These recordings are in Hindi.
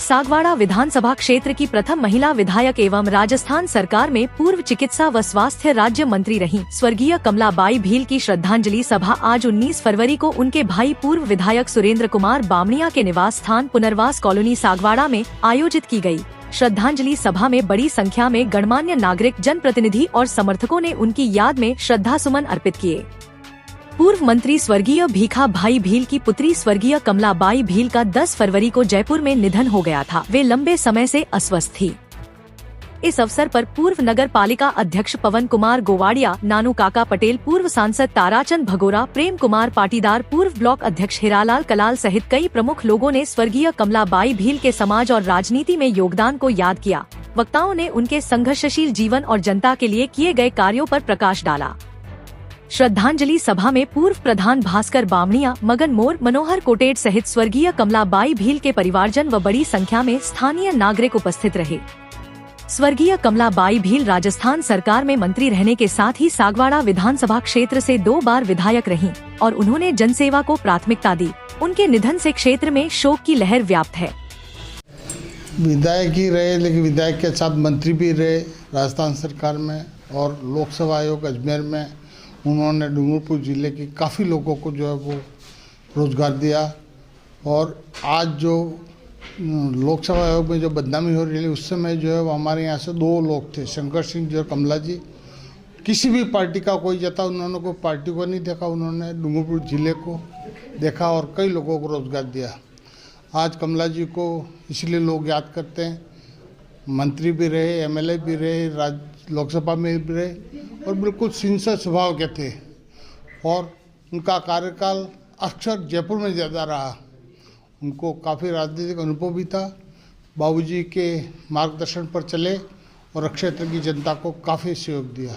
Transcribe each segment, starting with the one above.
सागवाड़ा विधानसभा क्षेत्र की प्रथम महिला विधायक एवं राजस्थान सरकार में पूर्व चिकित्सा व स्वास्थ्य राज्य मंत्री रहीं स्वर्गीय कमलाबाई भील की श्रद्धांजलि सभा आज 19 फरवरी को उनके भाई पूर्व विधायक सुरेंद्र कुमार बामणिया के निवास स्थान पुनर्वास कॉलोनी सागवाड़ा में आयोजित की गयी। श्रद्धांजलि सभा में बड़ी संख्या में गणमान्य नागरिक, जनप्रतिनिधि और समर्थकों ने उनकी याद में श्रद्धासुमन अर्पित किए। पूर्व मंत्री स्वर्गीय भीखा भाई भील की पुत्री स्वर्गीय कमलाबाई भील का 10 फरवरी को जयपुर में निधन हो गया था। वे लंबे समय से अस्वस्थ थी। इस अवसर पर पूर्व नगर पालिका अध्यक्ष पवन कुमार गोवाड़िया, नानू काका पटेल, पूर्व सांसद ताराचंद भगोरा, प्रेम कुमार पाटीदार, पूर्व ब्लॉक अध्यक्ष हिरालाल कलाल सहित कई प्रमुख लोगों ने स्वर्गीय कमलाबाई भील के समाज और राजनीति में योगदान को याद किया। वक्ताओं ने उनके संघर्षशील जीवन और जनता के लिए किए गए कार्यों पर प्रकाश डाला। श्रद्धांजलि सभा में पूर्व प्रधान भास्कर बामणिया, मगन मोर, मनोहर कोटेड सहित स्वर्गीय कमलाबाई भील के परिवारजन व बड़ी संख्या में स्थानीय नागरिक उपस्थित रहे। स्वर्गीय कमलाबाई भील राजस्थान सरकार में मंत्री रहने के साथ ही सागवाड़ा विधानसभा क्षेत्र से 2 बार विधायक रहीं और उन्होंने जनसेवा को प्राथमिकता दी। उनके निधन से क्षेत्र में शोक की लहर व्याप्त है। विधायक ही रहे, लेकिन विधायक के साथ मंत्री भी रहे राजस्थान सरकार में, और लोकसभा आयोग अजमेर में उन्होंने डूंगरपुर जिले के काफ़ी लोगों को जो है वो रोजगार दिया। और आज जो लोकसभा आयोग में जो बदनामी हो रही है, उस समय जो है वो हमारे यहाँ से 2 लोग थे, शंकर सिंह जी और कमला जी। किसी भी पार्टी का कोई जता, उन्होंने कोई पार्टी को नहीं देखा, उन्होंने डूंगरपुर जिले को देखा और कई लोगों को रोजगार दिया। आज कमला जी को इसलिए लोग याद करते हैं, मंत्री भी रहे, MLA भी रहे, लोकसभा में भी रहे और बिल्कुल सिंसियर स्वभाव के थे। और उनका कार्यकाल अक्सर जयपुर में ज़्यादा रहा। उनको काफ़ी राजनीतिक अनुभव भी था। बाबूजी के मार्गदर्शन पर चले और क्षेत्र की जनता को काफ़ी सहयोग दिया।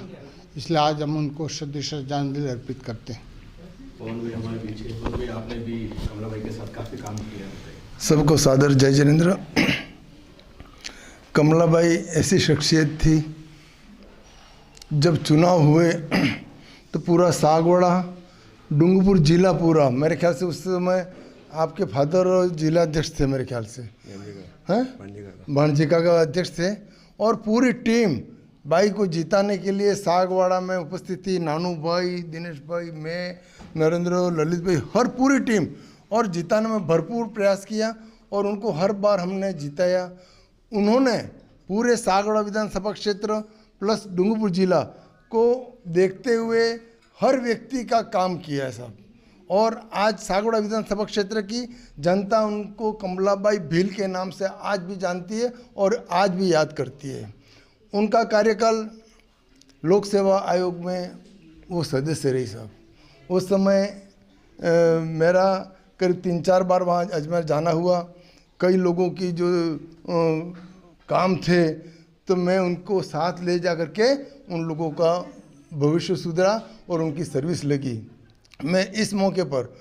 इसलिए आज हम उनको श्रद्धांजलि अर्पित करते हैं। आपने भी कमलाबाई के साथ काफ़ी काम किया। सबको सादर जय जिनेंद्र। कमलाबाई ऐसी शख्सियत थी, जब चुनाव हुए तो पूरा सागवाड़ा, डूंगरपुर जिला पूरा, मेरे ख्याल से उस समय आपके फादर जिला अध्यक्ष थे, मेरे ख्याल से हैं, भांजिका का अध्यक्ष थे। और पूरी टीम बाई को जिताने के लिए सागवाड़ा में उपस्थित थी। नानू भाई, दिनेश भाई, मैं, नरेंद्र, ललित भाई, हर पूरी टीम, और जिताने में भरपूर प्रयास किया और उनको हर बार हमने जिताया। उन्होंने पूरे सागवाड़ा विधानसभा क्षेत्र प्लस डूंगरपुर जिला को देखते हुए हर व्यक्ति का काम किया है साहब। और आज सागवाड़ा विधानसभा क्षेत्र की जनता उनको कमलाबाई भील के नाम से आज भी जानती है और आज भी याद करती है। उनका कार्यकाल लोक सेवा आयोग में वो सदस्य रही साहब। उस समय मेरा करीब 3-4 बार वहाँ अजमेर जाना हुआ। कई लोगों की जो काम थे तो मैं उनको साथ ले जा करके उन लोगों का भविष्य सुधरा और उनकी सर्विस लगी। मैं इस मौके पर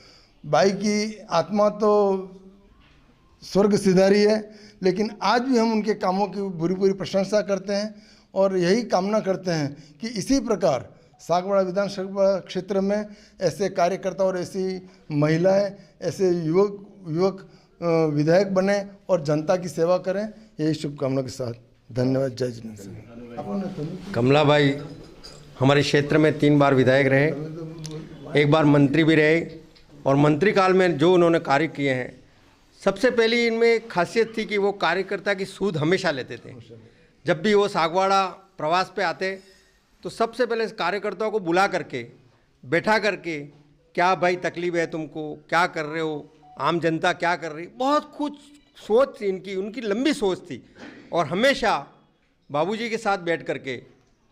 बाई की आत्मा तो स्वर्ग सिधारी है, लेकिन आज भी हम उनके कामों की पूरी प्रशंसा करते हैं और यही कामना करते हैं कि इसी प्रकार सागवाड़ा विधानसभा क्षेत्र में ऐसे कार्यकर्ता और ऐसी महिलाएं, ऐसे युवक विधायक बने और जनता की सेवा करें। यही शुभकामना के साथ धन्यवाद। जय जिनेंद्र। कमलाबाई हमारे क्षेत्र में 3 बार विधायक रहे, 1 बार मंत्री भी रहे और मंत्री काल में जो उन्होंने कार्य किए हैं, सबसे पहली इनमें खासियत थी कि वो कार्यकर्ता की सूद हमेशा लेते थे। जब भी वो सागवाड़ा प्रवास पे आते तो सबसे पहले कार्यकर्ताओं को बुला करके बैठा करके, क्या भाई तकलीफ है तुमको, क्या कर रहे हो, आम जनता क्या कर रही, बहुत कुछ सोच थी इनकी, उनकी लंबी सोच थी। और हमेशा बाबूजी के साथ बैठ करके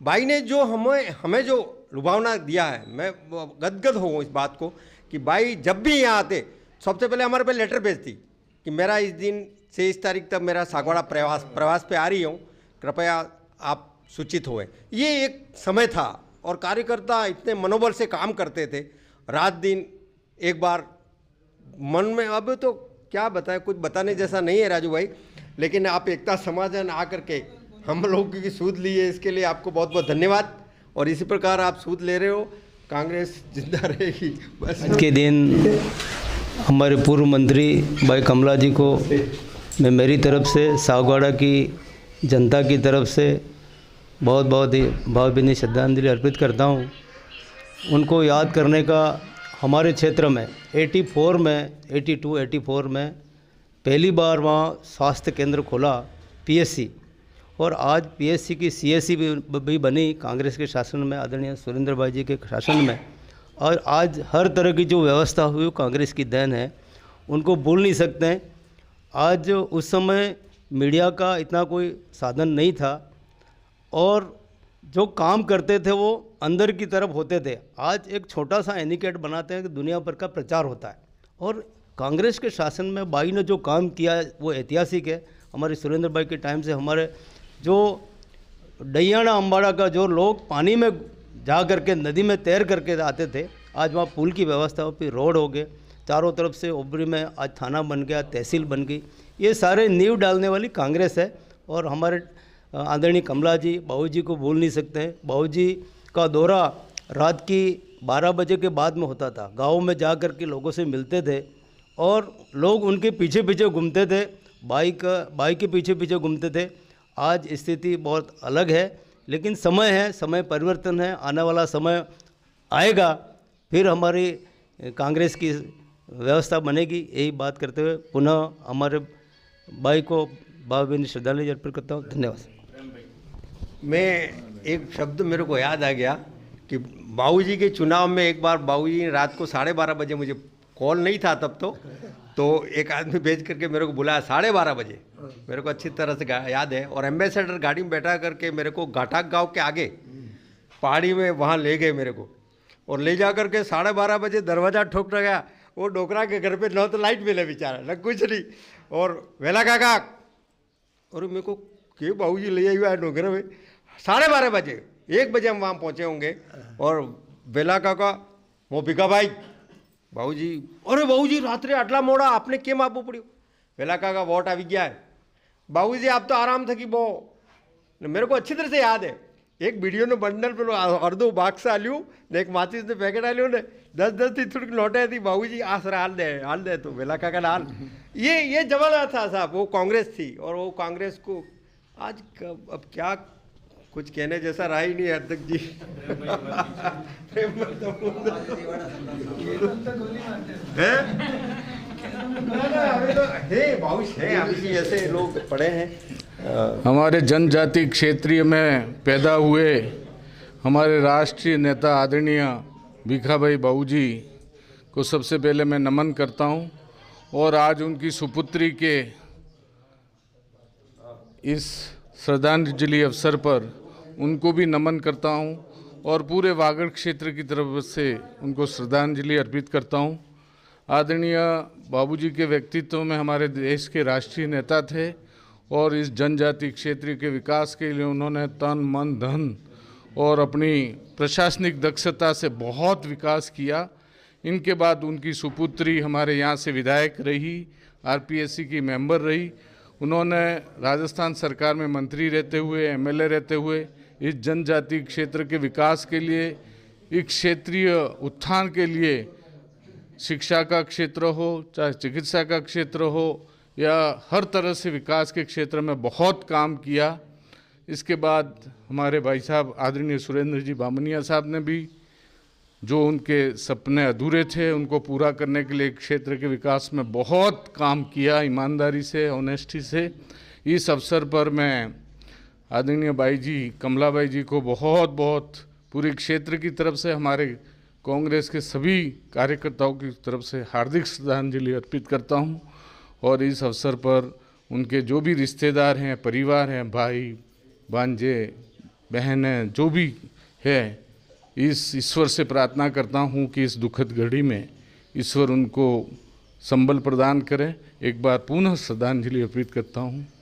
भाई ने जो हमें जो लुभावना दिया है, मैं गदगद हूँ इस बात को कि भाई जब भी यहाँ आते सबसे पहले हमारे पे लेटर भेजती कि मेरा इस दिन से इस तारीख तक मेरा सागवाड़ा प्रवास पे आ रही हूँ, कृपया आप सूचित हुए। ये एक समय था और कार्यकर्ता इतने मनोबल से काम करते थे, रात दिन। एक बार मन में, अब तो क्या बताएं, कुछ बताने जैसा नहीं है राजू भाई, लेकिन आप एकता समाधान आकर के हम लोग की सूद ली है, इसके लिए आपको बहुत बहुत धन्यवाद। और इसी प्रकार आप सूद ले रहे हो, कांग्रेस जिंदा रहेगी। बस आज के दिन हमारे पूर्व मंत्री भाई कमला जी को मैं मेरी तरफ से सागवाड़ा की जनता की तरफ से बहुत बहुत ही भावभीनी श्रद्धांजलि अर्पित करता हूँ। उनको याद करने का हमारे क्षेत्र में 82-84 में पहली बार वहाँ स्वास्थ्य केंद्र खोला पीएससी, और आज पीएससी की सीएससी भी बनी कांग्रेस के शासन में, आदरणीय सुरेंद्र भाई जी के शासन में। और आज हर तरह की जो व्यवस्था हुई वो कांग्रेस की देन है, उनको भूल नहीं सकते हैं। आज उस समय मीडिया का इतना कोई साधन नहीं था और जो काम करते थे वो अंदर की तरफ होते थे। आज एक छोटा सा एनिकेट बनाते हैं कि दुनिया भर का प्रचार होता है। और कांग्रेस के शासन में भाई ने जो काम किया है वो ऐतिहासिक है। हमारे सुरेंद्र भाई के टाइम से हमारे जो डैयाना अम्बाड़ा का जो लोग पानी में जा करके नदी में तैर करके आते थे, आज वहाँ पुल की व्यवस्था हो, फिर रोड हो गए, चारों तरफ से ओबरी में आज थाना बन गया, तहसील बन गई। ये सारे नींव डालने वाली कांग्रेस है। और हमारे आदरणीय कमला जी, बाबू जी को भूल नहीं सकते हैं। बाबू जी का दौरा रात की 12 बजे के बाद में होता था। गाँव में जा कर के लोगों से मिलते थे और लोग उनके पीछे पीछे घूमते थे, बाइक के पीछे पीछे घूमते थे। आज स्थिति बहुत अलग है, लेकिन समय है, समय परिवर्तन है। आने वाला समय आएगा, फिर हमारी कांग्रेस की व्यवस्था बनेगी। यही बात करते हुए पुनः हमारे भाई को भावभीनी श्रद्धांजलि अर्पित करता हूँ। धन्यवाद। मैं एक शब्द मेरे को याद आ गया कि बाबूजी के चुनाव में एक बार बाबूजी ने रात को 12:30 बजे, मुझे कॉल नहीं था तब तो एक आदमी भेज करके मेरे को बुलाया 12:30 बजे, मेरे को अच्छी तरह से याद है। और एम्बेसडर गाड़ी में बैठा करके मेरे को घाटाक गांव के आगे पहाड़ी में वहाँ ले गए मेरे को, और ले जा करके 12:30 बजे दरवाज़ा ठोक गया। वो डोकरा के घर पे न तो लाइट मिले बेचारा, न कुछ नहीं। और वेला काका, और मेरे को क्यों बाबूजी ले हुआ है डोकरे में। 12:30 बजे, 1 बजे हम वहाँ पहुँचे होंगे। और वेला काका, वो भिका भाई, बाबूजी, अरे बाबूजी रात्रि आटला मोड़ा आपने केम आपू पड़ो। वेला काका, वोट आ गया है बाबूजी, आप तो आराम थकी बो। मेरे को अच्छी तरह से याद है, एक वीडियो ने बंडल पे अर्धो बाक्स आल्यू ने एक माचिस ने पैकेट आल्यू ने 10-10 थी थोड़ी नोटे थी। बाबूजी आसर हाल दे तो वेला काका हाल। ये जमाना था साहब, वो कांग्रेस थी। और वो कांग्रेस को आज अब क्या कुछ कहने जैसा रहा ही नहीं है अध्यक्ष जी। ऐसे लोग पढ़े हैं। हमारे जनजाति क्षेत्रीय में पैदा हुए हमारे राष्ट्रीय नेता आदरणीय भिखा भाई बाबू जी को सबसे पहले मैं नमन करता हूं। और आज उनकी सुपुत्री के इस श्रद्धांजलि अवसर पर उनको भी नमन करता हूं और पूरे वागड़ क्षेत्र की तरफ से उनको श्रद्धांजलि अर्पित करता हूं। आदरणीय बाबूजी के व्यक्तित्व में हमारे देश के राष्ट्रीय नेता थे और इस जनजाति क्षेत्र के विकास के लिए उन्होंने तन मन धन और अपनी प्रशासनिक दक्षता से बहुत विकास किया। इनके बाद उनकी सुपुत्री हमारे यहाँ से विधायक रही, आरपीएससी की मेंबर रही। उन्होंने राजस्थान सरकार में मंत्री रहते हुए, एमएलए रहते हुए इस जनजाति क्षेत्र के विकास के लिए, इस क्षेत्रीय उत्थान के लिए, शिक्षा का क्षेत्र हो चाहे चिकित्सा का क्षेत्र हो या हर तरह से विकास के क्षेत्र में बहुत काम किया। इसके बाद हमारे भाई साहब आदरणीय सुरेंद्र जी बामनिया साहब ने भी जो उनके सपने अधूरे थे उनको पूरा करने के लिए क्षेत्र के विकास में बहुत काम किया, ईमानदारी से, ऑनेस्टी से। इस अवसर पर मैं आदरणीय भाई जी, कमला भाई जी को बहुत बहुत पूरे क्षेत्र की तरफ से, हमारे कांग्रेस के सभी कार्यकर्ताओं की तरफ से हार्दिक श्रद्धांजलि अर्पित करता हूं। और इस अवसर पर उनके जो भी रिश्तेदार हैं, परिवार हैं, भाई भांजे बहनें जो भी है, इस ईश्वर से प्रार्थना करता हूं कि इस दुखद घड़ी में ईश्वर उनको संबल प्रदान करें। एक बार पुनः श्रद्धांजलि अर्पित करता हूं।